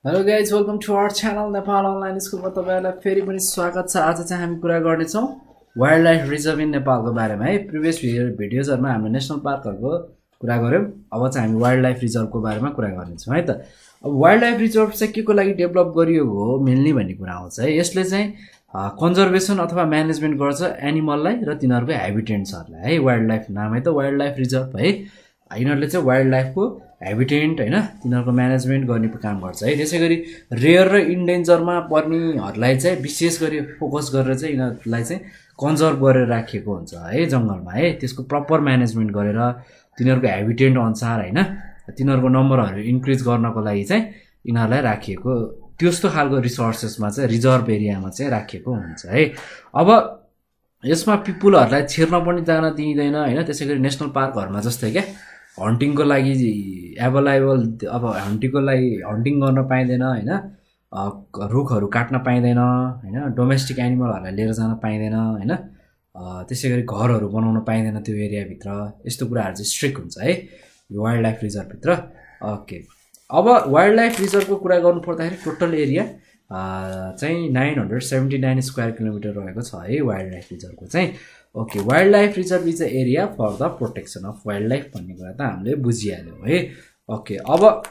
Hello guys welcome to our channel Nepal online स्कुलमा तपाईँहरूलाई फेरि पनि स्वागत छ। आज चाहिँ हामी कुरा गर्नेछौँ वाइल्ड लाइफ रिजर्भ इन नेपालको बारेमा है। प्रिभियस भिडियोजहरुमा हामीले नेसनल पार्कहरुको कुरा गर्यौं। अब चाहिँ हामी वाइल्ड लाइफ रिजर्भको बारेमा कुरा गर्नेछौँ है त। अब वाइल्ड लाइफ रिजर्भ चाहिँ केको लागि डेभलप गरिएको हो मेनली भन्ने कुरा आउँछ है। यसले चाहिँ कन्जर्भेसन अथवा म्यानेजमेन्ट गर्छ एनिमललाई र तिनीहरूको ह्याबिटेन्ट्सहरुलाई है। वाइल्ड लाइफ नामै त वाइल्ड लाइफ रिजर्भ है। यिनीहरूले चाहिँ वाइल्ड लाइफको ह्याबिटेन्ट हैन तिनीहरूको म्यानेजमेन्ट गर्ने काम गर्छ है। त्यसैगरी रेयर र इन्डेन्जरमा पर्नेहरूलाई चाहिँ विशेष गरी फोकस गरेर चाहिँ यिनीहरूलाई चाहिँ कन्जर्भ गरेर राखिएको हुन्छ है जंगलमा है। त्यसको प्रपर म्यानेजमेन्ट गरेर तिनीहरूको ह्याबिटेन्ट अनुसार हैन तिनीहरूको नम्बरहरू इन्क्रिज गर्नको लागि चाहिँ यिनीहरूलाई राखिएको त्यस्तो खालको रिसोर्सेसमा चाहिँ रिजर्भ एरियामा चाहिँ राखिएको हुन्छ है। अब यसमा पिपुलहरूलाई छिर्न पनि जान दिइदैन हैन। त्यसैगरी नेसनल पार्कहरुमा जस्तै के हन्टिङको लागि एभाइलेबल अब हन्टिङको लागि हन्टिङ गर्न पाइँदैन हैन। रुखहरू काट्न पाइँदैन हैन। डोमेस्टिक एनिमलहरूलाई लिएर जान पाइँदैन हैन। त्यसैगरी घरहरू बनाउन पाइँदैन त्यो एरियाभित्र। यस्तो कुराहरू चाहिँ स्ट्रिक्ट हुन्छ है यो वाइल्ड लाइफ रिजर्भभित्र। ओके, अब वाइल्ड लाइफ रिजर्भको कुरा गर्नु पर्दाखेरि टोटल एरिया चाहिँ 979 स्क्वायर किलोमिटर रहेको छ है वाइल्ड लाइफ रिजर्भको चाहिँ। Okay, wildlife reserve is a area for the protection of wildlife भन्ने कुरा त हामीले बुझिहाल्यौँ है। ओके, अब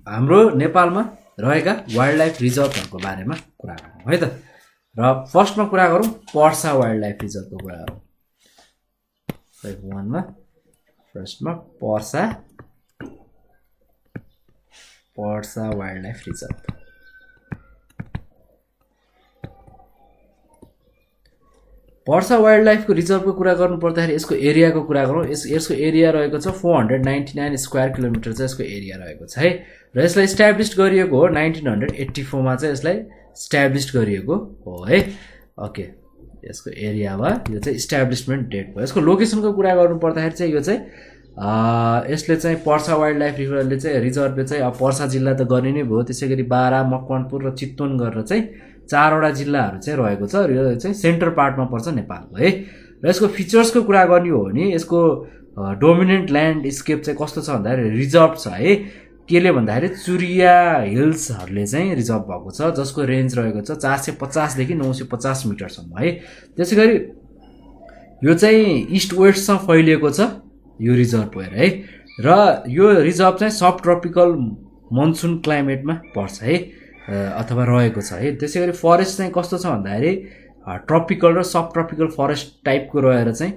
हाम्रो नेपालमा रहेका वाइल्ड लाइफ रिजर्भहरूको बारेमा कुरा गरौँ है त। र फर्स्टमा कुरा गरौँ पर्सा वाइल्ड लाइफ रिजर्भको कुरा गरौँ। टाइप 1 मा फर्स्टमा Parsa wild life reserve. Parsa wild लाइफको रिजर्भको कुरा गर्नु पर्दाखेरि यसको एरियाको कुरा गरौँ। यसको एरिया रहेको छ 499 स्क्वायर किलोमिटर चाहिँ यसको एरिया रहेको छ है। र यसलाई इस्टाब्लिस गरिएको हो 1984 मा चाहिँ यसलाई इस्टाब्लिस गरिएको हो है। ओके, यसको एरिया वा यो चाहिँ इस्टाब्लिसमेन्ट डेट भयो। यसको लोकेसनको कुरा गर्नु पर्दाखेरि चाहिँ यो चाहिँ यसले चाहिँ पर्सा वाइल्ड लाइफ रिजर्भले चाहिँ अब पर्सा जिल्ला त गर्ने नै भयो। त्यसैगरी बारा, मकवानपुर र चितवन गरेर चाहिँ 4वटा जिल्लाहरू चाहिँ रहेको छ। र यो चाहिँ सेन्टर पार्टमा पर्छ नेपालको है। र यसको फिचर्सको कुरा गर्ने हो भने यसको डोमिनेन्ट ल्यान्डस्केप चाहिँ कस्तो छ भन्दाखेरि रिजर्भ छ है। केले भन्दाखेरि चुरिया हिल्सहरूले चाहिँ रिजर्भ भएको छ जसको रेन्ज रहेको छ 450 देखि 950 मिटरसम्म है। त्यसैगरी यो चाहिँ इस्ट वेस्टसँग फैलिएको छ यो रिजर्भ भएर है। र यो रिजर्भ चाहिँ सब ट्रपिकल मनसुन क्लाइमेटमा पर्छ है अथवा रहेको छ है। त्यसैगरी फरेस्ट चाहिँ कस्तो छ भन्दाखेरि ट्रपिकल र सब ट्रपिकल फरेस्ट टाइपको रहेर चाहिँ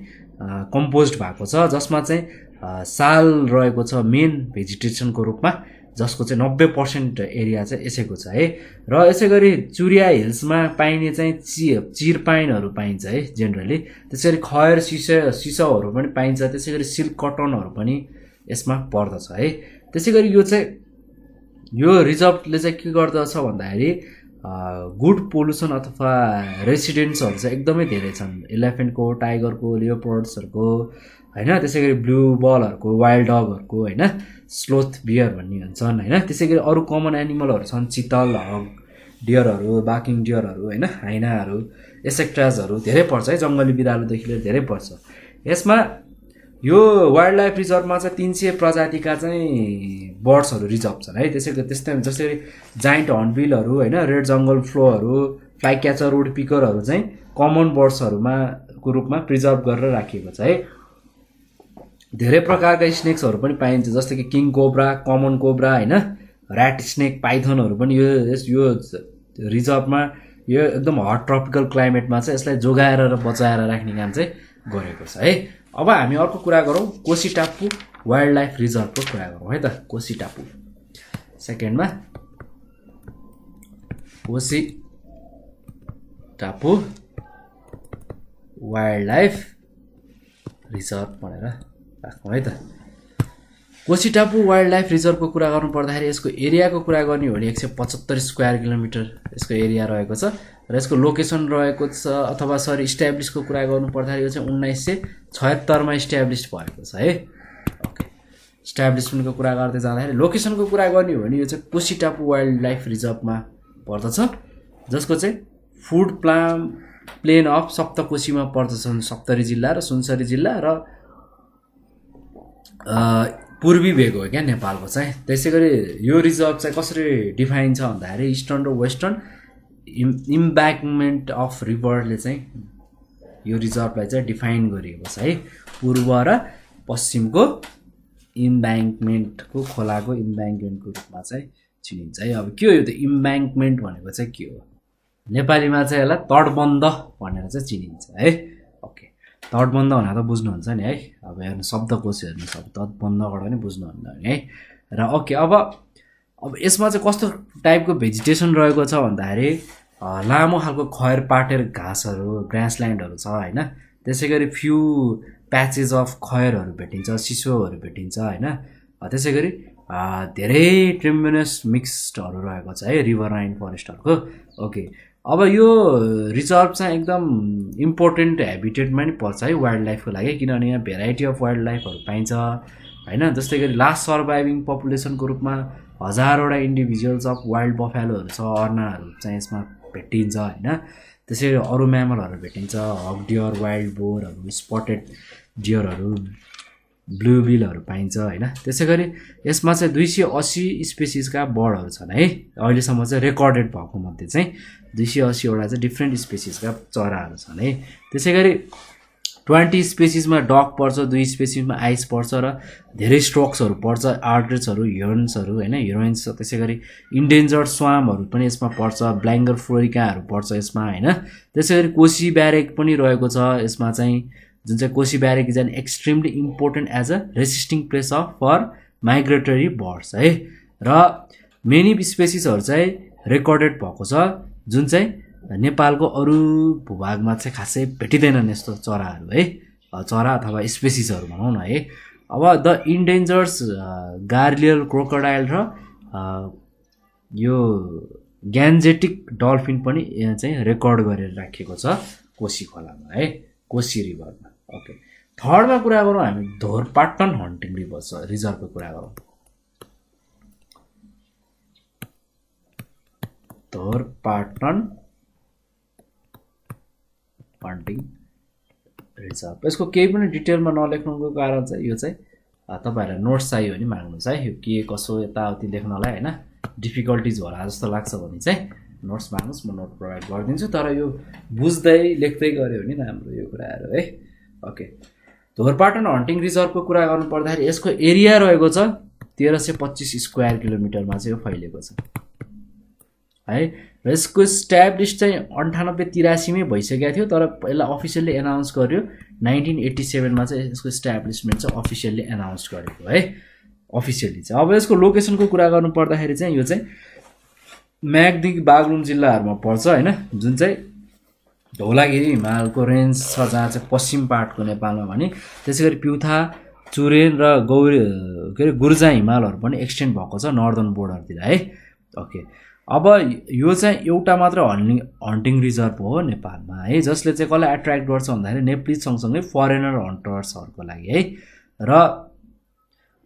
कम्पोज्ड भएको छ जसमा चाहिँ साल रहेको छ मेन भेजिटेसनको रूपमा जसको चाहिँ 90% एरिया चाहिँ यसैको छ है। र यसैगरी चुरिया हिल्समा पाइने चाहिँ चिर पाइनहरू पाइन्छ है जेनरली। त्यसैगरी खयर सिसौहरू पनि पाइन्छ। त्यसैगरी सिल्क कटनहरू पनि यसमा पर्दछ है। त्यसैगरी यो चाहिँ यो रिजर्भले चाहिँ के गर्दछ भन्दाखेरि गुड पोल्युसन अथवा रेसिडेन्ट्सहरू चाहिँ एकदमै धेरै छन्। इलेफेन्टको, टाइगरको, लियोपर्ड्सहरूको हैन। त्यसैगरी ब्लू बलहरूको, वाइल्ड डगहरूको हैन, स्लोथ बियर भन्ने हुन्छन् हैन। त्यसैगरी अरू कमन एनिमलहरू छन् चितल, हग डियरहरू, बाकिङ डियरहरू हैन, हाइनाहरू, एसेक्ट्राजहरू धेरै पर्छ है। जङ्गली बिरालोदेखि लिएर धेरै पर्छ। यसमा यो वाइल्ड लाइफ रिजर्भमा चाहिँ 300 प्रजातिका चाहिँ बर्ड्सहरू रिजर्भ छन् है। त्यस्तै जसरी जाइन्ट हर्नबिलहरू हैन, रेड जङ्गल फ्लोहरू, फ्लाइ क्याचर, वुड पिकरहरू चाहिँ कमन बर्ड्सहरूमा को रूपमा प्रिजर्भ गरेर राखिएको छ है। धेरै प्रकारका स्नेक्सहरू पनि पाइन्छ जस्तै कि किङ कोब्रा, कमन कोब्रा हैन, ऱ्याट स्नेक, पाइथनहरू पनि यो रिजर्भमा यो एकदम हट ट्रपिकल क्लाइमेटमा चाहिँ यसलाई जोगाएर र बचाएर राख्ने काम चाहिँ गरेको छ है। अब हामी अर्को कुरा गरौँ कोशी टापु वाइल्ड लाइफ रिजर्भको कुरा गरौँ है त। कोशी टापु सेकेन्डमा कोशी टापु वाइल्ड लाइफ रिजर्भ भनेर राखौँ है त। कोशी टापु वाइल्ड लाइफ रिजर्भको कुरा गर्नु पर्दाखेरि यसको एरियाको कुरा गर्ने हो भने 175 स्क्वायर किलोमिटर यसको एरिया रहेको छ। र यसको लोकेसन रहेको छ अथवा इस्टाब्लिसको कुरा गर्नु पर्दाखेरि यो चाहिँ 1976 मा इस्टाब्लिस भएको छ है। ओके, इस्टाब्लिसमेन्टको कुरा गर्दै जाँदाखेरि लोकेसनको कुरा गर्ने हो भने यो चाहिँ कोशी टापु वाइल्ड लाइफ रिजर्भमा पर्दछ जसको चाहिँ फुड प्लेन अफ सप्तकोशीमा पर्दछन्। सप्तरी जिल्ला र सुनसरी जिल्ला र पूर्वी भेग हो क्या नेपालको चाहिँ। त्यसै गरी यो रिजर्भ चाहिँ कसरी डिफाइन छ भन्दाखेरि इस्टर्न र वेस्टर्न इम्ब्याङ्कमेन्ट अफ रिभरले चाहिँ यो रिजर्भलाई चाहिँ डिफाइन गरिएको छ है। पूर्व र पश्चिमको इम्ब्याङ्कमेन्टको खोलाको इम्ब्याङ्कमेन्टको रूपमा चाहिँ चिनिन्छ है। अब के हो यो त इम्ब्याङ्कमेन्ट भनेको चाहिँ के हो, नेपालीमा चाहिँ यसलाई तटबन्ध भनेर चाहिँ चिनिन्छ है। ओके, तटबन्ध भनेर त बुझ्नुहुन्छ नि है। अब हेर्नु शब्दकोश हेर्नुहोस्, अब तटबन्धबाट पनि बुझ्नुहुन्न नि है। र ओके, अब यसमा चाहिँ कस्तो टाइपको भेजिटेसन रहेको छ भन्दाखेरि लामो खालको खैर पाटेर घाँसहरू ग्रासल्यान्डहरू छ होइन। त्यसै गरी फ्यु प्याचेस अफ खैरहरू भेटिन्छ, सिसोहरू भेटिन्छ होइन। त्यसै गरी धेरै ट्रिम्बुनस मिक्स्डहरू रहेको छ है रिभराइन फरेस्टहरूको। ओके, अब यो रिजर्भ चाहिँ एकदम इम्पोर्टेन्ट हेबिटेटमा नि पर्छ है वाइल्ड लाइफको लागि, किनभने यहाँ भेराइटी अफ वाइल्ड लाइफहरू पाइन्छ होइन। जस्तै गरी लास्ट सर्भाइभिङ पपुलेसनको रूपमा हजारवटा इन्डिभिजुअल्स अफ वाइल्ड बफेलोहरू छ, अर्नाहरू चाहिँ यसमा भेटिन्छ होइन। त्यसै गरी अरू म्यामलहरू भेटिन्छ, हक डियर, वाइल्ड बोरहरू, स्पटेड डियरहरू, ब्लू बिलहरू पाइन्छ होइन। त्यसै गरी यसमा चाहिँ 280 स्पेसिसका बर्डहरू छन् है अहिलेसम्म चाहिँ रेकर्डेड भएको मध्ये चाहिँ 280वटा चाहिँ डिफ्रेन्ट स्पेसिसका चराहरू छन् है। त्यसै गरी 20 स्पेसिसमा डग पर्छ, 2 स्पेसिसमा आइस पर्छ र धेरै स्ट्रोक्सहरू पर्छ, आर्ट्रिचहरू, हिरन्सहरू होइन, हिरोइन्स। त्यसै गरी इन्डेन्जर्ड स्वामहरू पनि यसमा पर्छ, ब्ल्याङ्गर फ्लोरिकाहरू पर्छ यसमा होइन। त्यसै गरी कोसी ब्यारेक पनि रहेको छ यसमा चाहिँ, जुन चाहिँ Koshi barrage is an extremely important as a resting place of for migratory birds है। र मेनी स्पेसिसहरू चाहिँ रेकर्डेड भएको छ, जुन चाहिँ नेपालको अरू भूभागमा चाहिँ खासै भेटिँदैनन् यस्तो चराहरू है, चरा अथवा स्पेसिसहरू भनौँ न है। अब द इन्डेन्जर्स गार्लियल क्रोकोडाइल र यो ग्यान्जेटिक डल्फिन पनि यहाँ चाहिँ रेकर्ड गरेर राखिएको छ कोसी खोलामा है, कोसी रिभरमा। ओके, थर्डमा कुरा गरौँ हामी धोरपाटन हन्टिङ रिजर्भको कुरा गरौँ। धोरपाटन हन्टिङ रिजर्भ, यसको केही पनि डिटेलमा नलेख्नुको कारण चाहिँ यो चाहिँ तपाईँहरूलाई नोट्स चाहियो भने माग्नुहोस् है। यो के कसो यताउति लेख्नलाई होइन डिफिकल्टिज होला जस्तो लाग्छ भने चाहिँ नोट्स माग्नुहोस्, म नोट प्रोभाइड गरिदिन्छु। तर यो बुझ्दै लेख्दै गऱ्यो भने राम्रो यो कुराहरू है। ओके, धोरपाटन हन्टिङ रिजर्भको कुरा गर्नु पर्दाखेरि यसको एरिया रहेको छ 1325 स्क्वायर किलोमिटरमा चाहिँ यो फैलिएको छ है। र यसको स्ट्याब्लिस चाहिँ 98-83मै भइसकेको थियो, तर यसलाई अफिसियल्ली एनाउन्स गर्यो 1987मा चाहिँ यसको स्ट्याब्लिसमेन्ट चाहिँ अफिसियल्ली एनाउन्स गरेको है, अफिसियल्ली चाहिँ। अब यसको लोकेसनको कुरा गर्नु पर्दाखेरि चाहिँ यो चाहिँ म्याग्दी बागलुङ जिल्लाहरूमा पर्छ होइन, जुन चाहिँ धौलागिरी हिमालको रेन्ज छ जहाँ चाहिँ पश्चिम पाटको नेपालमा भने। त्यसै गरी प्युथा, चुरेन र गुर्जा हिमालहरू पनि एक्सटेन्ड भएको छ नर्दर्न बोर्डरतिर है। ओके, अब यो चाहिँ एउटा मात्र हन्टिङ रिजर्भ हो नेपालमा है, जसले चाहिँ कसलाई एट्र्याक्ट गर्छ भन्दाखेरि नेप्लिज सँगसँगै फरेनर हन्टर्सहरूको लागि है। र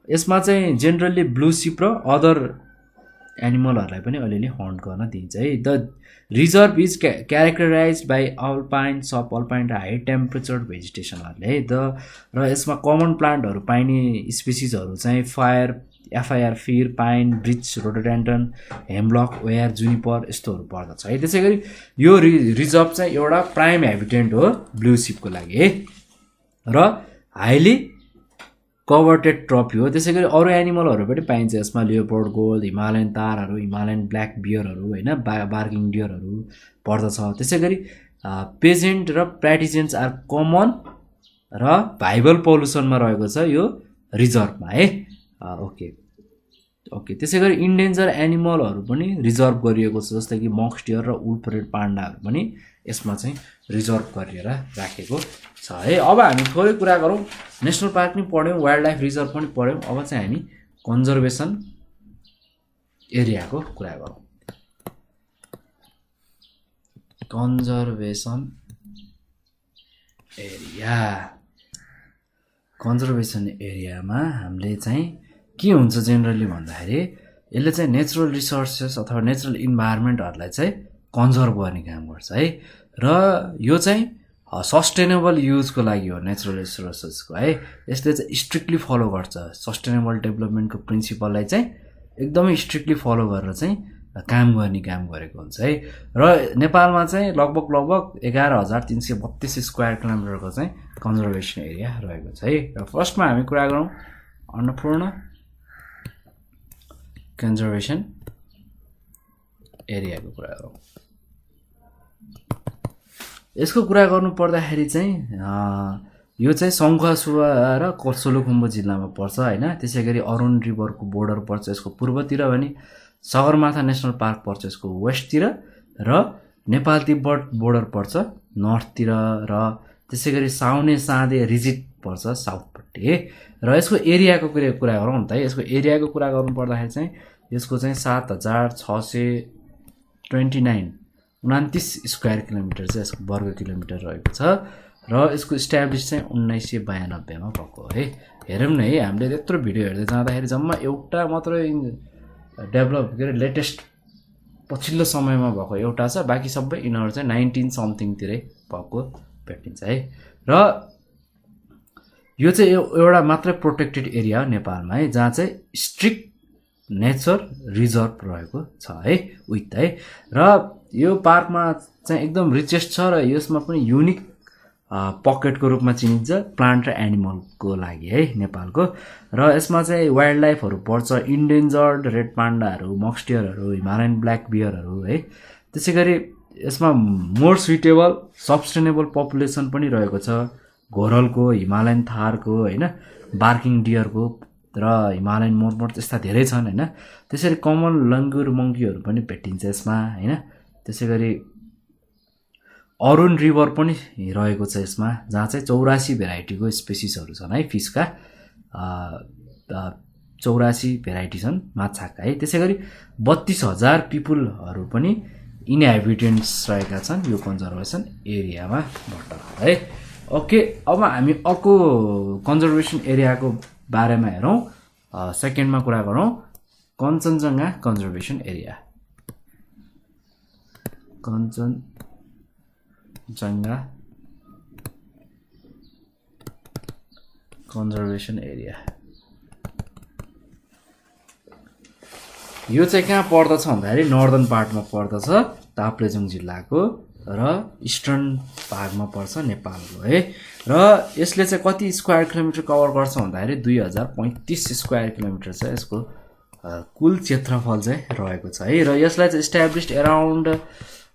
यसमा चाहिँ जेनरली ब्लू सिप र अदर एनिमलहरूलाई पनि अलिअलि हन्ट गर्न दिन्छ है। The reserve is characterise by alpine, sub alpine र हाई टेम्परेचर भेजिटेसनहरूले है। र यसमा कमन प्लान्टहरू पाइने स्पेसिसहरू चाहिँ एफआइआर, फिर, पाइन, ब्रिच, रोडोडेन्ड्रन, हेमलक, वेयर, जुनिपर यस्तोहरू पर्दछ है। त्यसै गरी यो रिजर्भ चाहिँ एउटा प्राइम हेबिटेन्ट हो ब्लू सिपको लागि है र हाइली कभर्टेड ट्रफी हो। त्यसै गरी अरू एनिमलहरू पनि पाइन्छ यसमा, लियोपोर्ड गोल्ड, हिमालयन तारहरू, हिमालयन ब्ल्याक बियरहरू होइन, बार्किङ डियरहरू पर्दछ। त्यसै गरी पेजेन्ट र प्र्याटिजेन्ट्स आर कमन र भाइबल पोल्युसनमा रहेको छ यो रिजर्भमा है। ओके, त्यसै गरी इन्डेन्जर एनिमलहरू पनि रिजर्भ गरिएको छ, जस्तै कि मक्स डियर र वुल्फ रेड पान्डाहरू पनि यसमा चाहिँ रिजर्भ गरेर राखेको छ है। अब हामी थोरै कुरा गरौँ, नेसनल पार्क पनि पढ्यौँ, वाइल्ड लाइफ रिजर्भ पनि पढ्यौँ। अब चाहिँ हामी कन्जर्भेसन एरियाको कुरा गरौँ। कन्जर्भेसन एरियामा हामीले चाहिँ के हुन्छ जेनरली भन्दाखेरि यसले चाहिँ नेचुरल रिसोर्सेस अथवा नेचुरल इन्भाइरोमेन्टहरूलाई चाहिँ कन्जर्भ गर्ने काम गर्छ है। र यो चाहिँ सस्टेनेबल युजको लागि हो नेचुरल रिसोर्सेसको है। यसले चाहिँ स्ट्रिक्टली फलो गर्छ सस्टेनेबल डेभलपमेन्टको प्रिन्सिपललाई चाहिँ एकदमै स्ट्रिक्टली फलो गरेर चाहिँ काम गरेको हुन्छ है। र नेपालमा चाहिँ लगभग 11,332 स्क्वायर किलोमिटरको चाहिँ कन्जर्भेसन एरिया रहेको छ है। र फर्स्टमा हामी कुरा गरौँ अन्नपूर्ण कन्जर्भेसन एरियाको कुरा गरौँ। यसको कुरा गर्नु पर्दाखेरि चाहिँ यो चाहिँ सङ्खुवासुवा र सोलुखुम्बु जिल्लामा पर्छ होइन। त्यसै गरी अरुण रिभरको बोर्डर पर्छ यसको पूर्वतिर भने सगरमाथा नेसनल पार्क पर्छ यसको वेस्टतिर र नेपाल तिब्बत बोर्डर पर्छ नर्थतिर र त्यसै गरी साउने साँधे रिजिट पर्छ साउथपट्टि है। र यसको एरियाको कुरा गरौँ त है। यसको एरियाको कुरा गर्नु पर्दाखेरि चाहिँ यसको चाहिँ 7,629 स्क्वायर किलोमिटर चाहिँ यसको वर्ग किलोमिटर रहेको छ। र यसको इस्ट्याब्लिस चाहिँ 1992 मा भएको है। हेरौँ न है, हामीले त्यत्रो भिडियो हेर्दै जाँदाखेरि जम्मा एउटा मात्रै डेभलप के अरे लेटेस्ट पछिल्लो समयमा भएको एउटा छ, बाँकी सबै यिनीहरू चाहिँ 19 समथिङतिरै भएको भेटिन्छ है। र यो चाहिँ एउटा मात्रै प्रोटेक्टेड एरिया हो नेपालमा है, जहाँ चाहिँ स्ट्रिक्ट नेचर रिजर्भ रहेको छ है विथ है। र यो पार्कमा चाहिँ एकदम रिचेस्ट छ र यसमा पनि युनिक पकेटको रूपमा चिनिन्छ प्लान्ट र एनिमलको लागि है नेपालको। र यसमा चाहिँ वाइल्ड लाइफहरू पर्छ इन्डेन्जर्ड रेड पान्डाहरू, मक्सटियरहरू, हिमालयन ब्ल्याक बियरहरू है। त्यसै गरी यसमा मोर सुइटेबल सस्टेनेबल पपुलेसन पनि रहेको छ घोरलको, हिमालयन थारको होइन, बार्किङ डियरको र हिमालयन मोर्मोर त्यस्ता धेरै छन् होइन। त्यसरी कमन लङ्गुर मङ्कीहरू पनि भेटिन्छ यसमा होइन। त्यसै गरी अरुण रिभर पनि रहेको छ यसमा, जहाँ चाहिँ 84 भेराइटीको स्पेसिसहरू छन् है फिसका, 84 भेराइटी छन् माछाका है। त्यसै गरी 32,000 पिपुलहरू पनि इनहेबिटेन्ट्स रहेका छन् यो कन्जर्भेसन एरियामा भट्टर है। ओके, अब हामी अर्को कन्जर्भेसन एरियाको बारेमा हेरौँ। सेकेन्डमा कुरा गरौँ Kanchenjunga conservation area. Kanchenjunga conservation area यो चाहिँ कहाँ पर्दछ भन्दाखेरि नर्दर्न पार्टमा पर्दछ ताप्लेजुङ जिल्लाको र इस्टर्न भागमा पर्छ नेपालको है। र यसले चाहिँ कति स्क्वायर किलोमिटर कभर गर्छ भन्दाखेरि 2035 स्क्वायर किलोमिटर चाहिँ यसको कुल क्षेत्रफल चाहिँ रहेको छ है। र यसलाई चाहिँ इस्ट्याब्लिस्ड एराउन्ड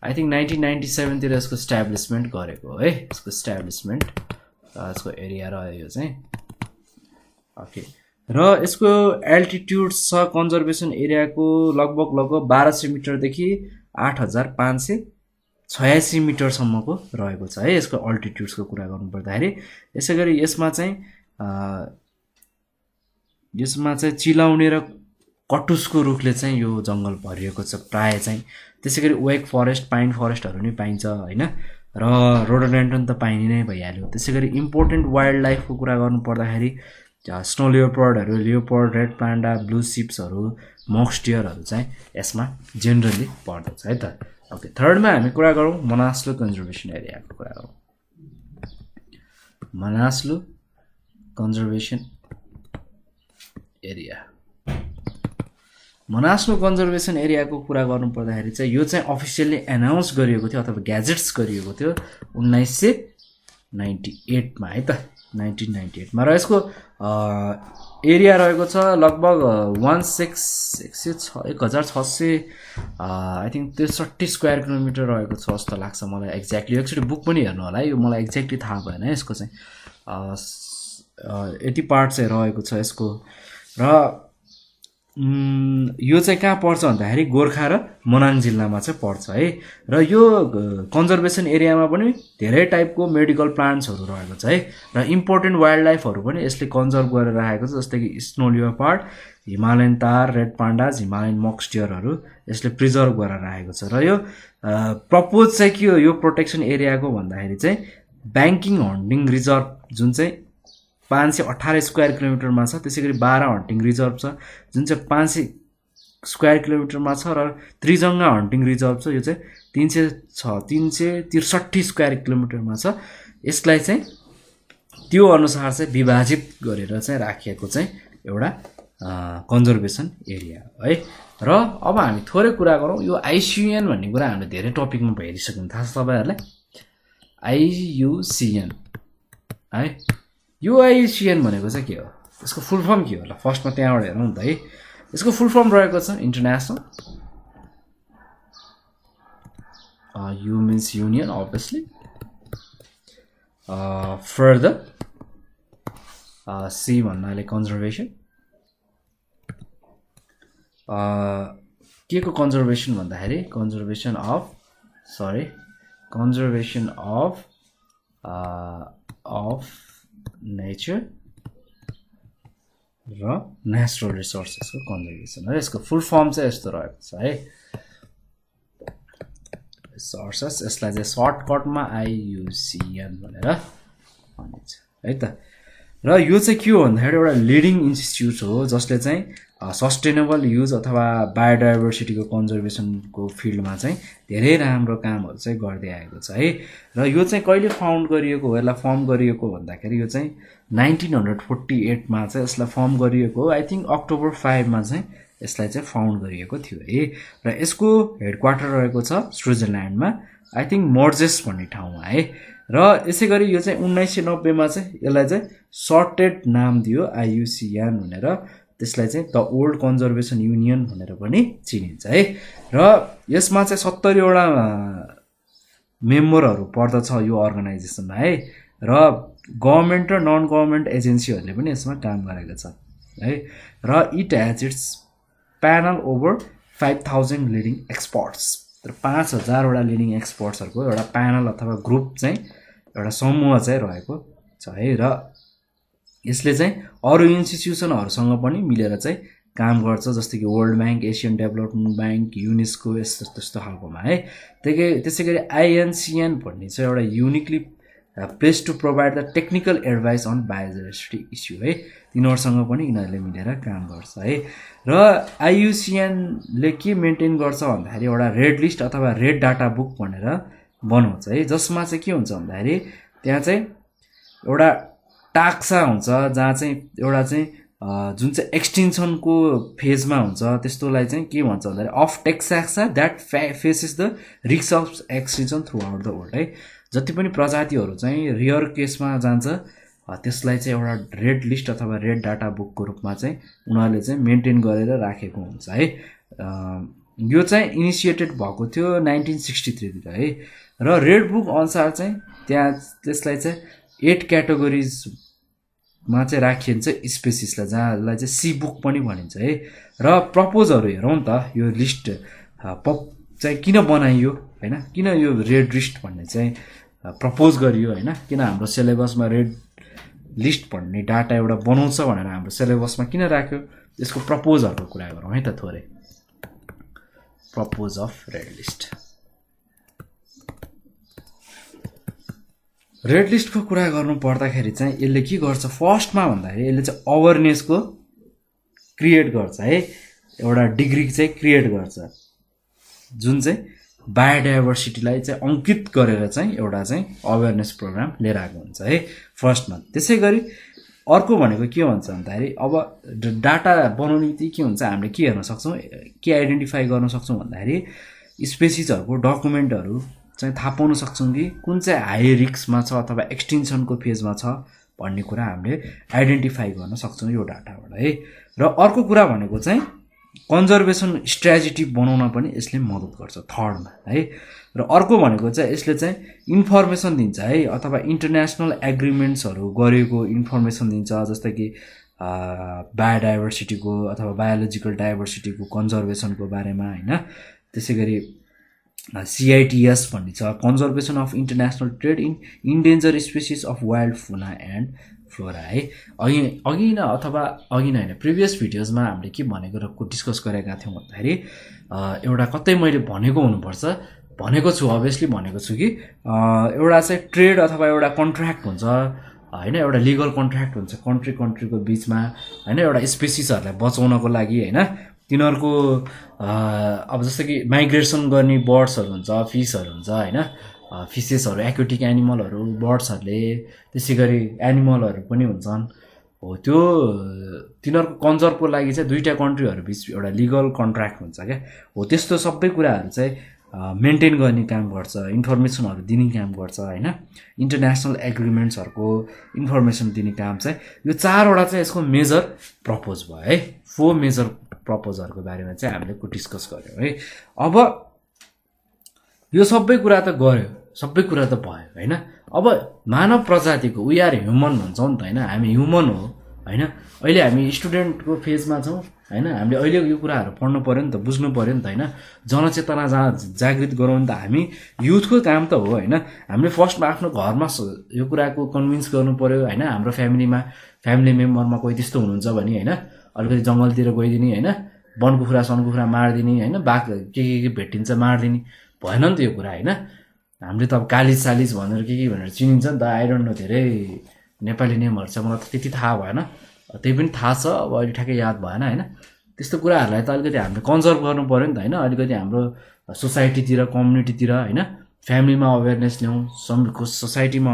आई थिङ्क 1997 तिर यसको इस्ट्याब्लिसमेन्ट गरेको है। यसको इस्ट्याब्लिसमेन्ट यसको एरिया रह्यो यो चाहिँ ओके। र यसको एल्टिट्युड छ कन्जर्भेसन एरियाको लगभग 1200 मिटरदेखि 8,586 मिटरसम्मको रहेको छ है यसको अल्टिट्युड्सको कुरा गर्नु पर्दाखेरि। यसै गरी यसमा चाहिँ चिलाउने र कटुसको रुखले चाहिँ यो जङ्गल भरिएको छ प्राय चाहिँ। त्यसै गरी वेक फरेस्ट, पाइन फरेस्टहरू नि पाइन्छ होइन। र रोडोडेन्ड्रन त पाइने नै भइहाल्यो। त्यसै गरी इम्पोर्टेन्ट वाइल्ड लाइफको कुरा गर्नु पर्दाखेरि स्नो लियोपर्डहरू, लियोपर्ड, रेड पान्डा, ब्लू सिप्सहरू, मक्सटियरहरू चाहिँ यसमा जेनरली पर्दछ है त। ओके, थर्डमा हामी कुरा गरौँ मनासलु कन्जर्भेसन एरियाको कुरा गरौँ। Manaslu conservation area, Manaslu conservation एरियाको कुरा गर्नु पर्दाखेरि चाहिँ यो चाहिँ अफिसियल्ली एनाउन्स गरिएको थियो अथवा ग्याजेट्स गरिएको थियो 1998 मा है त, 1998 मा। र यसको एरिया रहेको छ लगभग 1,600 आई थिङ्क 63 स्क्वायर किलोमिटर रहेको छ जस्तो लाग्छ मलाई एक्ज्याक्टली। एकचोटि बुक पनि हेर्नु होला है, यो मलाई एक्ज्याक्टली थाहा भएन यसको चाहिँ यति पार्ट चाहिँ रहेको छ यसको। र यो चाहिँ कहाँ पर्छ भन्दाखेरि गोर्खा र मनाङ जिल्लामा चाहिँ पर्छ है। र यो कन्जर्भेसन एरियामा पनि धेरै टाइपको मेडिकल प्लान्ट्सहरू रहेको छ है। र इम्पोर्टेन्ट वाइल्ड लाइफहरू पनि यसले कन्जर्भ गरेर राखेको छ, जस्तै कि स्नो लियोपार्ड, हिमालयन तार, रेड पान्डाज, हिमालयन मक्सटियरहरू यसले प्रिजर्भ गरेर राखेको छ। र यो प्रपोज चाहिँ के हो यो प्रोटेक्सन एरियाको भन्दाखेरि चाहिँ ब्याङ्किङ हन्टिङ रिजर्भ जुन चाहिँ 518 स्क्वायर किलोमिटरमा छ, त्यसै गरी 12 हन्टिङ रिजर्भ छ जुन चाहिँ 500 स्क्वायर किलोमिटरमा छ, र त्रिजङ्गा हन्टिङ रिजर्भ छ यो चाहिँ 363 स्क्वायर किलोमिटरमा छ। यसलाई चाहिँ त्यो अनुसार चाहिँ विभाजित गरेर चाहिँ राखिएको चाहिँ एउटा कन्जर्भेसन एरिया है। र अब हामी थोरै कुरा गरौँ यो आइयुसिएन भन्ने कुरा हामीले धेरै टपिकमा हेरिसक्यौँ, थाहा छ तपाईँहरूलाई। आइयुसिएन है, यो आइयुसिएन भनेको चाहिँ के हो, यसको फुल फर्म के होला, फर्स्टमा त्यहाँबाट हेरौँ नि त है। यसको फुल फर्म रहेको छ international, U means union obviously, further C भन्नाले कन्जर्भेसन, के को कन्जर्भेसन भन्दाखेरि कन्जर्भेसन अफ नेचर र नेचुरल रिसोर्सेसको कन्जर्भेसन है। यसको फुल फर्म चाहिँ यस्तो रहेको छ है, रिसोर्सेस, यसलाई चाहिँ सर्टकटमा आइयुसिएन भनेर भनिन्छ है त। र यो चाहिँ के हो भन्दाखेरि एउटा लिडिङ इन्स्टिट्युट हो जसले चाहिँ सस्टेनेबल युज अथवा बायोडाइभर्सिटीको कन्जर्भेसनको फिल्डमा चाहिँ धेरै राम्रो कामहरू चाहिँ गर्दै आएको छ है। र यो चाहिँ कहिले फाउन्ड गरिएको हो, यसलाई फर्म गरिएको भन्दाखेरि यो चाहिँ 1948मा चाहिँ यसलाई फर्म गरिएको हो। आई थिङ्क अक्टोबर 5मा चाहिँ यसलाई चाहिँ फाउन्ड गरिएको थियो है। र यसको हेडक्वार्टर रहेको छ स्विजरल्यान्डमा, आई थिङ्क मोर्जेस भन्ने ठाउँमा है। र यसै गरी यो चाहिँ 1990मा चाहिँ यसलाई चाहिँ सर्टेड नाम दियो आइयुसिएन भनेर, त्यसलाई चाहिँ द ओल्ड कन्जर्भेसन युनियन भनेर पनि चिनिन्छ है। र यसमा चाहिँ 70वटा मेम्बरहरू पर्दछ यो अर्गनाइजेसनमा है। र गभर्मेन्ट र नन गभर्मेन्ट एजेन्सीहरूले पनि यसमा काम गरेको छ है। र it has its panel over 5000 leading experts, र 5000वटा लिडिङ एक्सपर्ट्सहरूको एउटा प्यानल अथवा ग्रुप चाहिँ एउटा समूह चाहिँ रहेको छ है। र यसले चाहिँ अरू इन्स्टिट्युसनहरूसँग पनि मिलेर चाहिँ काम गर्छ, जस्तै कि world bank, Asian development bank, UNESCO, त्यस्तो खालकोमा है। त्यसै गरी आइएनसिएन भन्ने चाहिँ एउटा uniquely place to provide the technical advice on biodiversity issue है, तिनीहरूसँग पनि यिनीहरूले मिलेर काम गर्छ है। र आइयुसिएनले के मेन्टेन गर्छ भन्दाखेरि एउटा रेड लिस्ट अथवा रेड डाटा बुक भनेर बनाउँछ है, जसमा चाहिँ के हुन्छ भन्दाखेरि त्यहाँ चाहिँ एउटा टाक्सा हुन्छ जहाँ चाहिँ एउटा चाहिँ जुन चाहिँ एक्सटेन्सनको फेजमा हुन्छ त्यस्तोलाई चाहिँ के भन्छ भन्दाखेरि of taxa that faces the risk of extinction throughout the world है। जति पनि प्रजातिहरू चाहिँ रियर केसमा जान्छ त्यसलाई चाहिँ एउटा रेड लिस्ट अथवा रेड डाटा बुकको रूपमा चाहिँ उनीहरूले चाहिँ मेन्टेन गरेर राखेको हुन्छ है। यो चाहिँ इनिसिएटेड भएको थियो 1963 तिर है। र रेड बुक अनुसार चाहिँ त्यसलाई चाहिँ 8 क्याटेगोरिजमा चाहिँ राखिन्छ स्पेसिसलाई, जहाँलाई चाहिँ सी बुक पनि भनिन्छ है। र प्रपोजहरू हेरौँ नि त, यो लिस्ट चाहिँ किन बनाइयो होइन, किन यो रेड लिस्ट भन्ने चाहिँ प्रपोज गरियो होइन, किन हाम्रो सिलेबसमा रेड लिस्ट भन्ने डाटा एउटा बनाउँछ भनेर हाम्रो सिलेबसमा किन राख्यो, यसको प्रपोजहरूको कुरा गरौँ है त थोरै। Purpose of red list, red लिस्टको कुरा गर्नु पर्दाखेरि चाहिँ यसले के गर्छ फर्स्टमा भन्दाखेरि यसले चाहिँ अवेरनेसको क्रिएट गर्छ है, एउटा डिग्री चाहिँ क्रिएट गर्छ जुन चाहिँ बायोडाइभर्सिटीलाई चाहिँ अङ्कित गरेर चाहिँ एउटा चाहिँ अवेरनेस प्रोग्राम लिएर आएको हुन्छ है फर्स्टमा। त्यसै गरी अर्को भनेको के भन्छ भन्दाखेरि अब डाटा बनाउने बित्तिकै के हुन्छ, हामीले के हेर्न सक्छौँ, के आइडेन्टिफाई गर्न सक्छौँ भन्दाखेरि स्पेसिसहरूको डकुमेन्टहरू चाहिँ थाहा पाउन सक्छौँ कि कुन चाहिँ हाई रिस्कमा छ अथवा एक्सटेन्सनको फेजमा छ भन्ने कुरा हामीले आइडेन्टिफाई गर्न सक्छौँ यो डाटाबाट है। र अर्को कुरा भनेको चाहिँ कन्जर्भेसन स्ट्राटेजी बनाउन पनि यसले मद्दत गर्छ थर्डमा है। र अर्को भनेको चाहिँ यसले चाहिँ इन्फर्मेसन दिन्छ है, अथवा इन्टरनेसनल एग्रिमेन्ट्सहरू गरेको इन्फर्मेसन दिन्छ, जस्तै कि बायोडाइभर्सिटीको अथवा बायोलोजिकल डाइभर्सिटीको कन्जर्भेसनको बारेमा होइन। त्यसै गरी CITES भन्ने छ, conservation of international trade in endangered species of wild fauna and flora है। अघि न अथवा अघि होइन प्रिभियस भिडियोजमा हामीले के भनेको डिस्कस गरेका थियौँ भन्दाखेरि एउटा कतै मैले भनेको हुनुपर्छ, भनेको छु अभियसली भनेको छु कि एउटा चाहिँ ट्रेड अथवा एउटा कन्ट्र्याक्ट हुन्छ होइन, एउटा लिगल कन्ट्र्याक्ट हुन्छ कन्ट्रीको बिचमा होइन, एउटा स्पेसिसहरूलाई बचाउनको लागि होइन। तिनीहरूको अब जस्तो कि माइग्रेसन गर्ने बर्ड्सहरू हुन्छ, फिसहरू हुन्छ होइन, फिसेसहरू एक्वेटिक एनिमलहरू बर्ड्सहरूले त्यसै गरी एनिमलहरू पनि हुन्छन् हो त्यो तिनीहरूको कन्जर्भको लागि चाहिँ दुईवटा कन्ट्रीहरू बिच एउटा लिगल कन्ट्र्याक्ट हुन्छ क्या हो त्यस्तो सबै कुराहरू चाहिँ मेन्टेन गर्ने काम गर्छ इन्फर्मेसनहरू दिने काम गर्छ होइन इन्टरनेसनल एग्रिमेन्ट्सहरूको इन्फर्मेसन दिने काम चाहिँ यो 4वटा चाहिँ यसको मेजर प्रपोज भयो है 4 मेजर प्रपोजहरूको बारेमा चाहिँ हामीले डिस्कस गऱ्यौँ है अब यो सबै कुरा त गऱ्यो सबै कुरा त भयो होइन अब मानव प्रजातिको वी आर ह्युमन भन्छौँ नि त होइन हामी ह्युमन हो होइन अहिले हामी स्टुडेन्टको फेजमा छौँ होइन हामीले अहिले यो कुराहरू पढ्नु पऱ्यो नि त बुझ्नु पऱ्यो नि त होइन जनचेतना जागृत गरौँ नि त हामी युथको काम त हो होइन हामीले फर्स्टमा आफ्नो घरमा यो कुराको कन्भिन्स गर्नु पऱ्यो होइन हाम्रो फ्यामिली मेम्बरमा कोही त्यस्तो हुनुहुन्छ भने होइन अलिकति जङ्गलतिर गइदिने होइन बनकुखुरा सनकुखुरा मारिदिने होइन बाघ के भेटिन्छ मारिदिने भएन नि त यो कुरा होइन हामीले त अब कालिज सालिज भनेर के भनेर चिनिन्छ नि त आई डोन्ट नो धेरै नेपाली नेमहरू चाहिँ मलाई त त्यति थाहा भएन त्यही पनि थाहा छ अब अहिले ठ्याक्कै याद भएन होइन त्यस्तो कुराहरूलाई त अलिकति हामीले कन्जर्भ गर्नु पऱ्यो नि त होइन अलिकति हाम्रो सोसाइटीतिर कम्युनिटीतिर होइन फ्यामिलीमा अवेरनेस ल्याउँ सोसाइटीमा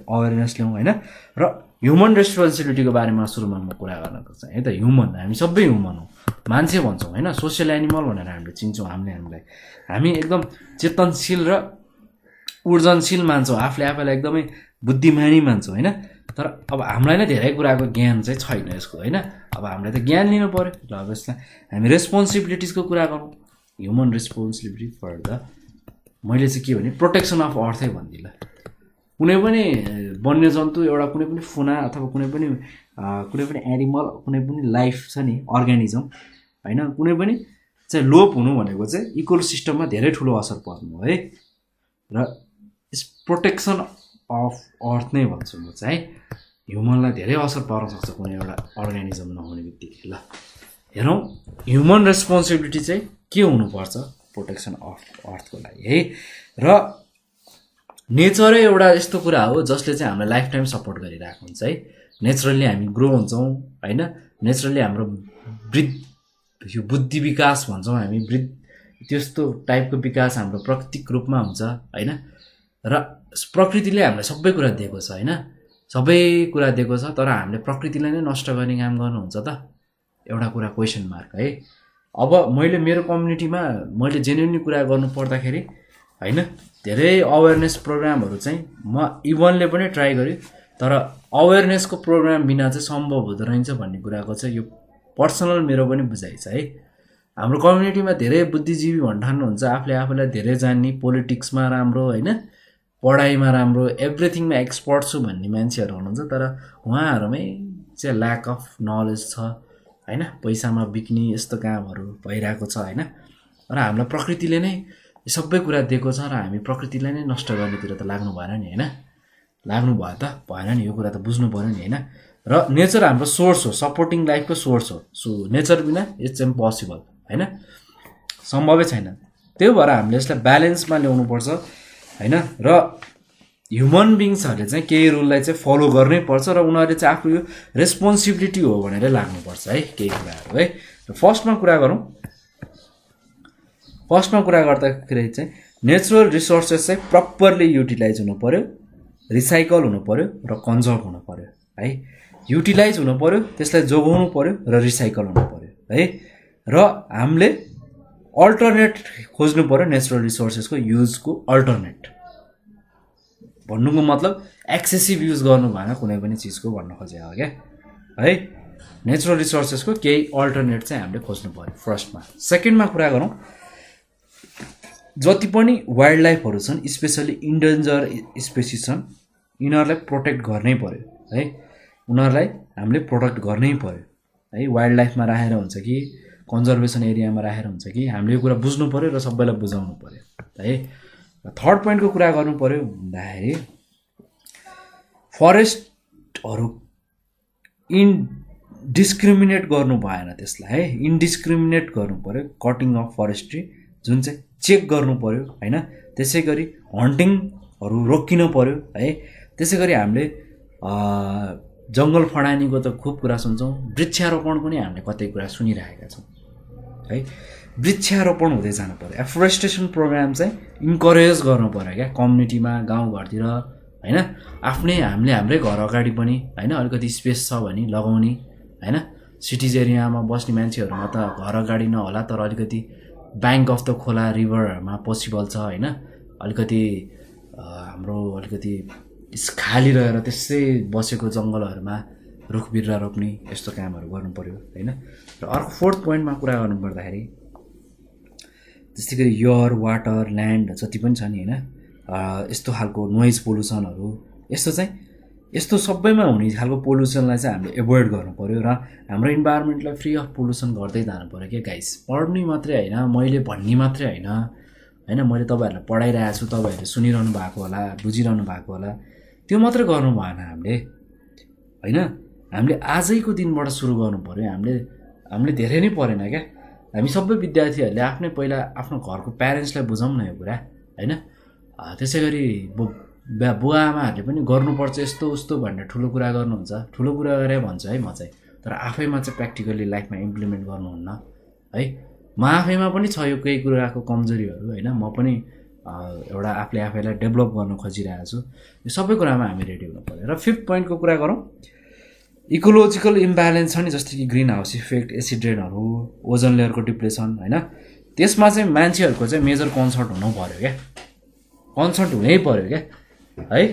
अवेरनेस ल्याउँ होइन र ह्युमन रेस्पोन्सिबिलिटीको बारेमा सुरुमा म कुरा गर्न खोज्छु है त ह्युमन हामी सबै ह्युमन हो मान्छे भन्छौँ होइन सोसियल एनिमल भनेर हामीले चिन्छौँ हामीलाई हामी एकदम चेतनशील र ऊर्जनशील मान्छौँ आफूलाई एकदमै बुद्धिमानी मान्छौँ होइन तर अब हामीलाई नै धेरै कुराको ज्ञान चाहिँ छैन यसको होइन अब हामीलाई त ज्ञान लिनु पऱ्यो र अब यसलाई हामी रेस्पोन्सिबिलिटिजको कुरा गरौँ ह्युमन रेस्पोन्सिबिलिटी फर द मैले चाहिँ के भने प्रोटेक्सन अफ अर्थै भनिदिएँ कुनै पनि वन्यजन्तु एउटा कुनै पनि फुना अथवा कुनै पनि एनिमल कुनै पनि लाइफ छ नि अर्ग्यानिजम होइन कुनै पनि चाहिँ लोप हुनु भनेको चाहिँ इकोसिस्टममा धेरै ठुलो असर पर्नु है र यस प्रोटेक्सन अफ अर्थ नै भन्छु म चाहिँ ह्युमनलाई धेरै असर पर्न सक्छ कुनै एउटा अर्ग्यानिजम नहुने बित्तिकै ल हेरौँ ह्युमन रेस्पोन्सिबिलिटी चाहिँ के हुनुपर्छ प्रोटेक्सन अफ अर्थको लागि है र नेचरै एउटा यस्तो कुरा हो जसले चाहिँ हामीलाई लाइफ टाइम सपोर्ट गरिरहेको हुन्छ है नेचुरल्ली हामी ग्रो हुन्छौँ होइन नेचुरल्ली हाम्रो यो बुद्धि विकास भन्छौँ हामी त्यस्तो टाइपको विकास हाम्रो प्राकृतिक रूपमा हुन्छ होइन र प्रकृतिले हामीलाई सबै कुरा दिएको छ होइन सबै कुरा दिएको छ तर हामीले प्रकृतिलाई नै नष्ट गर्ने काम गर्नुहुन्छ त एउटा कुरा क्वेसन मार्क है अब मैले मेरो कम्युनिटीमा मैले जेन्युनली कुरा गर्नु पर्दाखेरि होइन धेरै अवेरनेस प्रोग्रामहरू चाहिँ म इभनले पनि ट्राई गरेँ तर अवेरनेसको प्रोग्राम बिना चाहिँ सम्भव हुँदो रहेछ भन्ने कुराको चाहिँ यो पर्सनल मेरो पनि बुझाइ छ है हाम्रो कम्युनिटीमा धेरै बुद्धिजीवी भन्ठान्नुहुन्छ आफूलाई धेरै जान्ने पोलिटिक्समा राम्रो होइन पढाइमा राम्रो एभ्रिथिङमा एक्सपर्ट छु भन्ने मान्छेहरू हुनुहुन्छ तर उहाँहरूमै चाहिँ ल्याक अफ नलेज छ होइन पैसामा बिक्ने यस्तो कामहरू भइरहेको छ होइन र हामीलाई प्रकृतिले नै सबै कुरा दिएको छ र हामी प्रकृतिलाई नै नष्ट गर्नेतिर त लाग्नु भएन नि होइन लाग्नु भयो त भएन नि यो कुरा त बुझ्नु पऱ्यो नि होइन र नेचर हाम्रो सोर्स हो सपोर्टिङ लाइफको सोर्स हो सो नेचर बिना इट्स इम्पोसिबल होइन सम्भवै छैन त्यही भएर हामीले यसलाई ब्यालेन्समा ल्याउनुपर्छ होइन र ह्युमन बिङ्सहरूले चाहिँ केही रुललाई चाहिँ फलो गर्नै पर्छ र उनीहरूले चाहिँ आफ्नो यो रेस्पोन्सिबिलिटी हो भनेर लाग्नुपर्छ है केही कुराहरू है र फर्स्टमा कुरा गर्दाखेरि चाहिँ नेचुरल रिसोर्सेस चाहिँ प्रपरली युटिलाइज हुनु पऱ्यो रिसाइकल हुनु पऱ्यो र कन्जर्भ हुनु पऱ्यो है युटिलाइज हुनु पऱ्यो त्यसलाई जोगाउनु पऱ्यो र रिसाइकल हुनु पऱ्यो है र हामीले अल्टरनेट खोज्नु पऱ्यो नेचुरल रिसोर्सेसको युजको अल्टरनेट भन्नुको मतलब एक्सेसिभ युज गर्नु भएन कुनै पनि चिजको भन्नु खोजेको हो क्या है नेचुरल रिसोर्सेसको केही अल्टरनेट चाहिँ हामीले खोज्नु पऱ्यो फर्स्टमा सेकेन्डमा कुरा गरौँ जति पनि वाइल्ड लाइफहरू छन् स्पेसली इन्डेन्जर स्पेसिस छन् यिनीहरूलाई प्रोटेक्ट गर्नै पऱ्यो है उनीहरूलाई हामीले प्रोटेक्ट गर्नै पऱ्यो है वाइल्ड लाइफमा राखेर हुन्छ कि कन्जर्भेसन एरियामा राखेर हुन्छ कि हामीले यो कुरा बुझ्नु पऱ्यो र सबैलाई बुझाउनु पऱ्यो है थर्ड पोइन्टको कुरा गर्नु पऱ्यो भन्दाखेरि फरेस्टहरू इनडिस्क्रिमिनेट गर्नु भएन त्यसलाई है इनडिस्क्रिमिनेट गर्नु पऱ्यो कटिङ अफ फरेस्ट्री जुन चाहिँ चेक गर्नु पऱ्यो होइन त्यसै गरी हन्टिङहरू रोकिनु पऱ्यो है त्यसै गरी हामीले जङ्गल फडानीको त खुब कुरा सुन्छौँ वृक्षारोपणको नि हामीले कतै कुरा सुनिरहेका छौँ है वृक्षारोपण हुँदै जानु पर्यो। एफोरेस्टेसन प्रोग्राम चाहिँ इन्करेज गर्नु पर्यो क्या कम्युनिटीमा, गाउँघरतिर होइन। हामीले हाम्रै घर अगाडि पनि होइन अलिकति स्पेस छ भने लगाउने होइन। सिटिज एरियामा बस्ने मान्छेहरूमा त घर अगाडि नहोला, तर अलिकति ब्याङ्क अफ द खोला रिभरमा पोसिबल छ होइन। अलिकति हाम्रो अलिकति खाली रहेर त्यसै बसेको जङ्गलहरूमा रुख बिरुवा रोप्ने यस्तो कामहरू गर्नु पर्यो होइन। र अर्को फोर्थ पोइन्टमा कुरा गर्नुपर्दाखेरि जस्तै गरी एयर, वाटर, ल्यान्ड जति पनि छ नि होइन, यस्तो खालको नोइज पोल्युसनहरू यस्तो सबैमा हुने खालको पोल्युसनलाई चाहिँ हामीले एभोइड गर्नु पऱ्यो र हाम्रो इन्भाइरोमेन्टलाई फ्री अफ पोल्युसन गर्दै जानु पऱ्यो क्या गाइस। पढ्ने मात्रै होइन, मैले भन्ने मात्रै होइन होइन, मैले तपाईँहरूलाई पढाइरहेको छु, तपाईँहरूले सुनिरहनु भएको होला, बुझिरहनु भएको होला, त्यो मात्रै गर्नु भएन हामीले होइन। हामीले आजैको दिनबाट सुरु गर्नु पऱ्यो। हामीले धेरै नै परेन क्या। हामी सबै विद्यार्थीहरूले पहिला आफ्नो घरको प्यारेन्ट्सलाई बुझाउँ न यो कुरा होइन। त्यसै गरी बुवा आमाहरूले पनि गर्नुपर्छ यस्तो उस्तो भनेर ठुलो कुरा गर्नुहुन्छ, ठुलो कुरा गरे भन्छ है म चाहिँ, तर आफैमा चाहिँ प्र्याक्टिकल्ली लाइफमा इम्प्लिमेन्ट गर्नुहुन्न है। म आफैमा पनि छ यो केही कुराको कमजोरीहरू होइन। म पनि एउटा आफैलाई डेभलप गर्न खोजिरहेको छु। यो सबै कुरामा हामी रेडी हुनु पऱ्यो। र फिफ्थ पोइन्टको कुरा गरौँ, इकोलोजिकल इम्ब्यालेन्स छ नि, जस्तै कि ग्रिन हाउस इफेक्ट, एसिड रेनहरू, ओजन लेयरको डिप्लेसन होइन। त्यसमा चाहिँ मान्छेहरूको चाहिँ मेजर कन्सर्न हुनु पऱ्यो क्या, कन्सर्न हुनै पऱ्यो क्या है।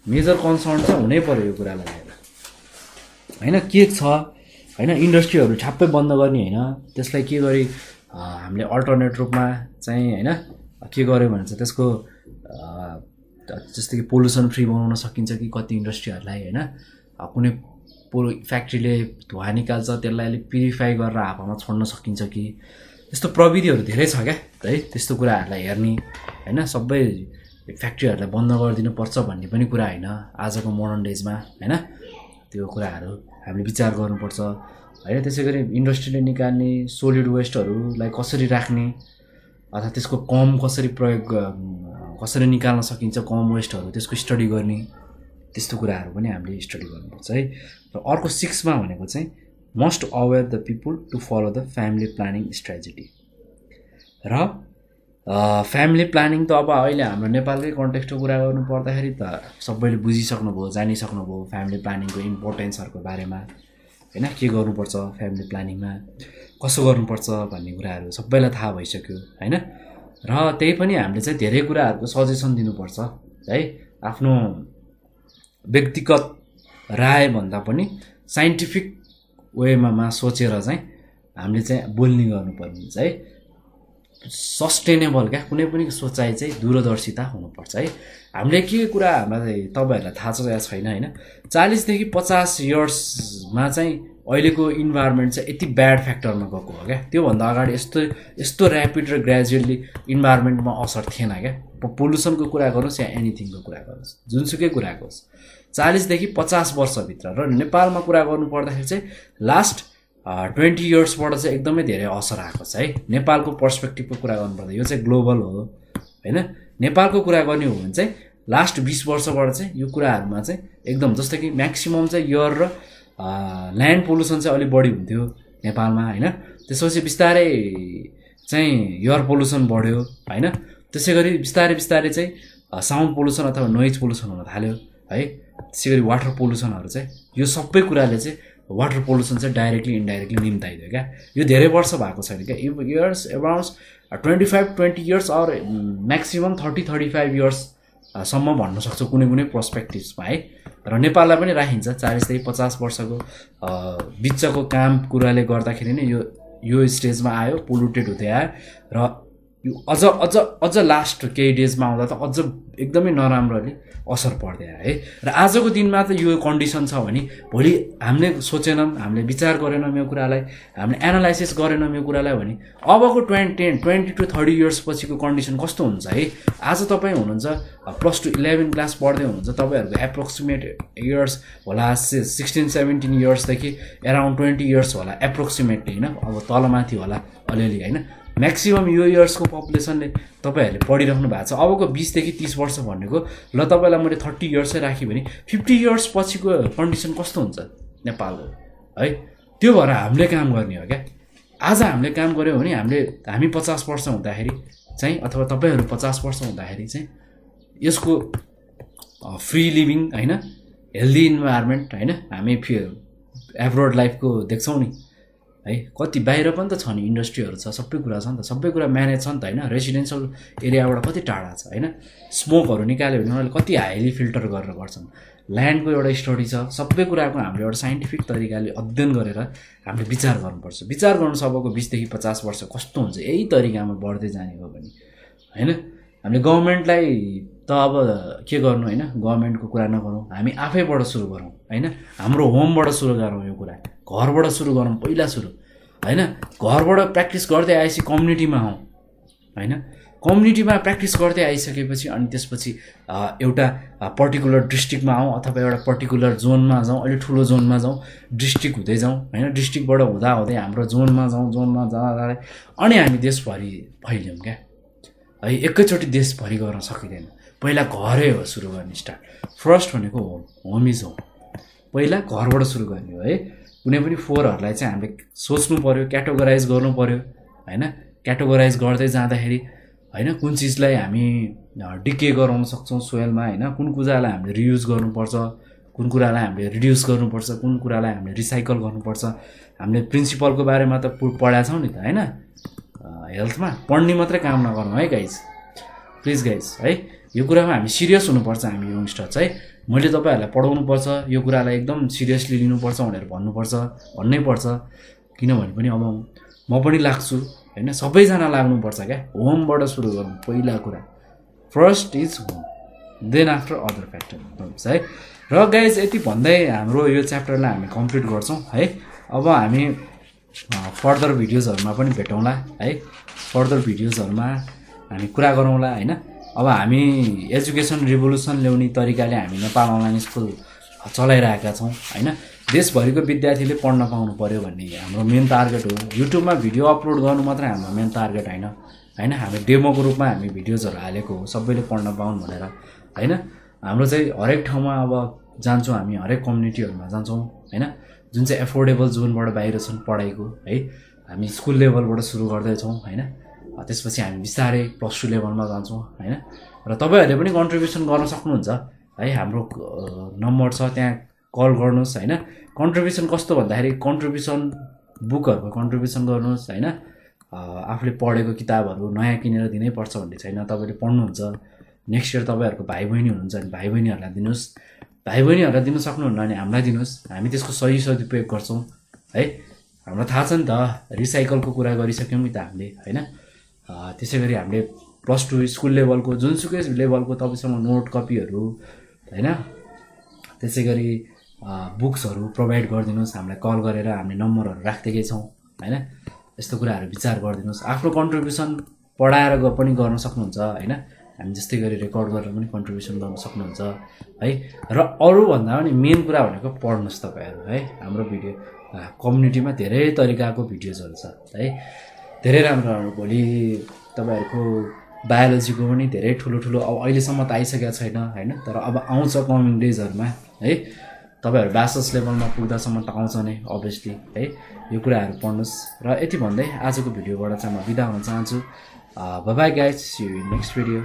मेजर कन्सर्न चाहिँ हुनै पऱ्यो यो कुरालाई लिएर होइन। के छ होइन, इन्डस्ट्रीहरू छाप्पै बन्द गर्ने होइन, त्यसलाई के गरी हामीले अल्टरनेट रूपमा चाहिँ होइन के गर्यो भने चाहिँ त्यसको जस्तै कि पोल्युसन फ्री बनाउन सकिन्छ कि कति इन्डस्ट्रीहरूलाई होइन। कुनै फ्याक्ट्रीले धुवा निकाल्छ, त्यसलाई अलिक प्युरिफाई गरेर हावामा छोड्न सकिन्छ कि, यस्तो प्रविधिहरू धेरै छ क्या है। त्यस्तो कुराहरूलाई हेर्ने होइन, सबै फ्याक्ट्रीहरूलाई बन्द गरिदिनु पर्छ भन्ने पनि कुरा होइन आजको मोडर्न डेजमा होइन। त्यो कुराहरू हामीले विचार गर्नुपर्छ होइन। त्यसै गरी इन्डस्ट्रीले निकाल्ने सोलिड वेस्टहरूलाई कसरी राख्ने अथवा त्यसको कम कसरी निकाल्न सकिन्छ, कम वेस्टहरू त्यसको स्टडी गर्ने, त्यस्तो कुराहरू पनि हामीले स्टडी गर्नुपर्छ है। र अर्को 6मा भनेको चाहिँ must aware the people to follow the family planning strategy. र फ्यामिली प्लानिङ त अब अहिले हाम्रो नेपालकै कन्टेक्स्टको कुरा गर्नु पर्दाखेरि त सबैले बुझिसक्नुभयो, जानिसक्नुभयो फ्यामिली प्लानिङको इम्पोर्टेन्सहरूको बारेमा होइन। के गर्नुपर्छ फ्यामिली प्लानिङमा, कसो गर्नुपर्छ भन्ने कुराहरू सबैलाई थाहा भइसक्यो होइन। र त्यही पनि हामीले चाहिँ धेरै कुराहरूको सजेसन दिनुपर्छ है। आफ्नो व्यक्तिगत राय भन्दा पनि साइन्टिफिक वेमा सोचेर चाहिँ हामीले चाहिँ बोल्ने गर्नुपर्ने हुन्छ है। सस्टेनेबल क्या कुनै पनि सोचाइ चाहिँ दूरदर्शिता हुनुपर्छ है। हामीले के कुरा हामीलाई तपाईँहरूलाई थाहा छ या छैन होइन, 40 देखि 50 इयर्समा चाहिँ अहिलेको इन्भाइरोमेन्ट चाहिँ यति ब्याड फ्याक्टरमा गएको हो क्या। त्योभन्दा अगाडि यस्तो ऱ्यापिड र ग्रेजुअली इन्भाइरोमेन्टमा असर थिएन क्या। पोल्युसनको कुरा गरोस् या एनिथिङको कुरा गरोस्, जुनसुकै कुराको होस्, 40 देखि 50 वर्षभित्र। र नेपालमा कुरा गर्नु पर्दाखेरि चाहिँ लास्ट 20 इयर्सबाट चाहिँ एकदमै धेरै असर आएको छ है। नेपालको पर्सपेक्टिभको कुरा गर्नुपर्दा यो चाहिँ ग्लोबल हो होइन। नेपालको कुरा गर्ने हो भने चाहिँ लास्ट 20 वर्षबाट चाहिँ यो कुराहरूमा चाहिँ एकदम, जस्तो कि म्याक्सिमम चाहिँ एयर र ल्यान्ड पोल्युसन चाहिँ अलिक बढी हुन्थ्यो नेपालमा होइन। त्यसपछि बिस्तारै चाहिँ एयर पोल्युसन बढ्यो होइन। त्यसै गरी बिस्तारै चाहिँ साउन्ड पोल्युसन अथवा नोइज पोल्युसन हुन थाल्यो है। त्यसै गरी वाटर पोल्युसनहरू चाहिँ, यो सबै कुराले चाहिँ वाटर पोल्युसन चाहिँ डाइरेक्टली इन्डाइरेक्टली निम्ताइदियो क्या। यो धेरै वर्ष भएको छैन क्या, years around 25-20 years or maximum 30-35 इयर्ससम्म भन्न सक्छौँ कुनै पर्सपेक्टिभ्समा है। र नेपाललाई पनि राखिन्छ 40 देखि 50 वर्षको बिचको काम कुराले गर्दाखेरि नै यो स्टेजमा आयो, पोल्युटेड हुँदै आयो। र यो अझ लास्ट केही डेजमा आउँदा त अझ एकदमै नराम्ररी असर पर्दै आयो है। र आजको दिनमा त यो कन्डिसन छ भने भोलि हामीले सोचेनौँ, हामीले विचार गरेनौँ यो कुरालाई, हामीले एनालाइसिस गरेनौँ यो कुरालाई भने अबको 20 to 30 इयर्स पछिको कन्डिसन कस्तो हुन्छ है। आज तपाईँ हुनुहुन्छ +2 11 क्लास पढ्दै हुनुहुन्छ, तपाईँहरूको एप्रोक्सिमेट इयर्स होला 16-17 इयर्सदेखि एराउन्ड 20 इयर्स होला एप्रोक्सिमेटली होइन। अब तलमाथि होला अलिअलि होइन। म्याक्सिमम यो इयर्सको पपुलेसनले तपाईँहरूले पढिराख्नु भएको छ। अबको 20 देखि 30 वर्ष भनेको ल तपाईँलाई मैले 30 इयर्सै राखेँ भने 50 इयर्स पछिको कन्डिसन कस्तो हुन्छ नेपालको है। त्यो भएर हामीले काम गर्ने हो क्या आज हामीले काम गऱ्यौँ भने हामी 50 वर्ष हुँदाखेरि चाहिँ अथवा तपाईँहरू 50 वर्ष हुँदाखेरि चाहिँ यसको फ्री लिभिङ होइन, हेल्दी इन्भाइरोमेन्ट होइन, हामी एब्रोड लाइफको देख्छौँ नि है। कति बाहिर पनि त छ नि, इन्डस्ट्रीहरू छ, सबै कुरा छ नि त, सबै कुरा म्यानेज छ नि त होइन। रेसिडेन्सियल एरियाबाट कति टाढा छ होइन। स्मोकहरू निकाल्यो भने उनीहरूले कति हाइली फिल्टर गरेर गर्छन्। ल्यान्डको एउटा स्टडी छ, सबै कुराको हामीले एउटा साइन्टिफिक तरिकाले अध्ययन गरेर हामीले विचार गर्नुपर्छ। विचार गर्नु सबैको 20 देखि 50 वर्ष कस्तो हुन्छ यही तरिकामा बढ्दै जाने हो भने होइन। हामीले गभर्मेन्टलाई त अब के गर्नु होइन, गभर्मेन्टको कुरा नगरौँ, हामी आफैबाट सुरु गरौँ होइन। हाम्रो होमबाट सुरु गरौँ, यो कुरा घरबाट सुरु गरौँ पहिला सुरु होइन। घरबाट प्र्याक्टिस गर्दै आएपछि कम्युनिटीमा आउँ होइन। कम्युनिटीमा प्र्याक्टिस गर्दै आइसकेपछि अनि त्यसपछि एउटा पर्टिकुलर डिस्ट्रिक्टमा आउँ अथवा एउटा पर्टिकुलर जोनमा जाउँ, अलि ठुलो जोनमा जाउँ, डिस्ट्रिक्ट हुँदै जाउँ होइन। डिस्ट्रिक्टबाट हुँदा हुँदै हाम्रो जोनमा जाउँ, जोनमा जाँदा अनि हामी देशभरि फैल्यौँ क्या है। एकैचोटि देशभरि गर्न सकिँदैन, पहिला घरै हो सुरु गर्ने स्टार्ट। फर्स्ट भनेको होम इज होम, पहिला घरबाट सुरु गर्ने हो है। कुनै पनि फोरहरूलाई चाहिँ हामीले सोच्नु पऱ्यो, क्याटेगोराइज गर्नु पऱ्यो होइन। क्याटेगोराइज गर्दै जाँदाखेरि होइन कुन चिजलाई हामी डिके गराउन सक्छौँ सोइलमा होइन, कुन कुरालाई हामीले रियुज गर्नुपर्छ, कुन कुरालाई हामीले रिड्युस गर्नुपर्छ, कुन कुरालाई हामीले रिसाइकल गर्नुपर्छ। हामीले प्रिन्सिपलको बारेमा त पढाएको छौँ नि त होइन। हेल्थमा पढ्ने मात्रै काम नगर्नु है गाइज, प्लिज गाइज है। यो कुरामा हामी सिरियस हुनुपर्छ। हामी यङ्स्टर्स है, मैले तपाईँहरूलाई पढाउनुपर्छ, यो कुरालाई एकदम सिरियसली लिनुपर्छ भनेर भन्नै पर्छ। किनभने पनि अब म पनि लाग्छु होइन, सबैजना लाग्नुपर्छ क्या। होमबाट सुरु गरौँ पहिला कुरा, first is home, then after other factor है। र गाइज यति भन्दै हाम्रो यो च्याप्टरलाई हामी कम्प्लिट गर्छौँ है। अब हामी फर्दर भिडियोजहरूमा पनि भेटौँला है। फर्दर भिडियोजहरूमा हामी कुरा गरौँला होइन। अब हामी एजुकेसन रिभोल्युसन ल्याउने तरिकाले हामी नेपाल अनलाइन स्कुल चलाइरहेका छौँ होइन। देशभरिको विद्यार्थीले पढ्न पाउनु पऱ्यो भन्ने हाम्रो मेन टार्गेट हो। युट्युबमा भिडियो अपलोड गर्नु मात्रै हाम्रो मेन टार्गेट होइन। हामी डेमोको रूपमा हामी भिडियोजहरू हालेको हो, सबैले पढ्न पाउनु भनेर होइन। हाम्रो चाहिँ हरेक ठाउँमा अब जान्छौँ हामी, हरेक कम्युनिटीहरूमा जान्छौँ होइन। जुन चाहिँ एफोर्डेबल जोनबाट बाहिर छन् पढाइको है, हामी स्कुल लेभलबाट सुरु गर्दैछौँ होइन। त्यसपछि हामी बिस्तारै +2 लेभलमा जान्छौँ होइन। र तपाईँहरूले पनि कन्ट्रिब्युसन गर्न सक्नुहुन्छ है। हाम्रो नम्बर छ, त्यहाँ कल गर्नुहोस् होइन। कन्ट्रिब्युसन कस्तो भन्दाखेरि कन्ट्रिब्युसन बुकहरूको कन्ट्रिब्युसन गर्नुहोस् होइन। आफूले पढेको किताबहरू नयाँ किनेर दिनै पर्छ भन्ने छैन। तपाईँले पढ्नुहुन्छ, नेक्स्ट इयर तपाईँहरूको भाइ बहिनी हुनुहुन्छ भने भाइ बहिनीहरूलाई दिनुहोस्, भाइ बहिनीहरूलाई दिनु सक्नुहुन्न भने हामीलाई दिनुहोस्। हामी त्यसको सही सदुपयोग गर्छौँ है। हामीलाई थाहा छ नि त, रिसाइकलको कुरा गरिसक्यौँ नि त हामीले होइन। त्यसै गरी हामीले +2 स्कुल लेभलको जुनसुकै लेभलको तपाईँसँग नोट कपीहरू होइन, त्यसै गरी बुक्सहरू प्रोभाइड गरिदिनुहोस्। हामीलाई कल गरेर हामीले नम्बरहरू राख्दैकै छौँ होइन। यस्तो कुराहरू विचार गरिदिनुहोस्। आफ्नो कन्ट्रिब्युसन पढाएर पनि गर्न सक्नुहुन्छ होइन। हामी जस्तै गरी रेकर्ड गरेर पनि कन्ट्रिब्युसन गर्न सक्नुहुन्छ है। र अरूभन्दा पनि मेन कुरा भनेको पढ्नुहोस् तपाईँहरू है। हाम्रो भिडियो कम्युनिटीमा धेरै तरिकाको भिडियोजहरू छ है, धेरै राम्रो राम्रो। भोलि तपाईँहरूको बायोलोजीको पनि धेरै ठुलो अब अहिलेसम्म त आइसकेको छैन होइन, तर अब आउँछ कमिङ डेजहरूमा है। तपाईँहरू ब्याचलर्स लेभलमा पुग्दासम्म त आउँछ नै अभियसली है। यो कुराहरू पढ्नुहोस्। र यति भन्दै आजको भिडियोबाट चाहिँ म बिदा हुन चाहन्छु। Bye bye guys, see you in next video.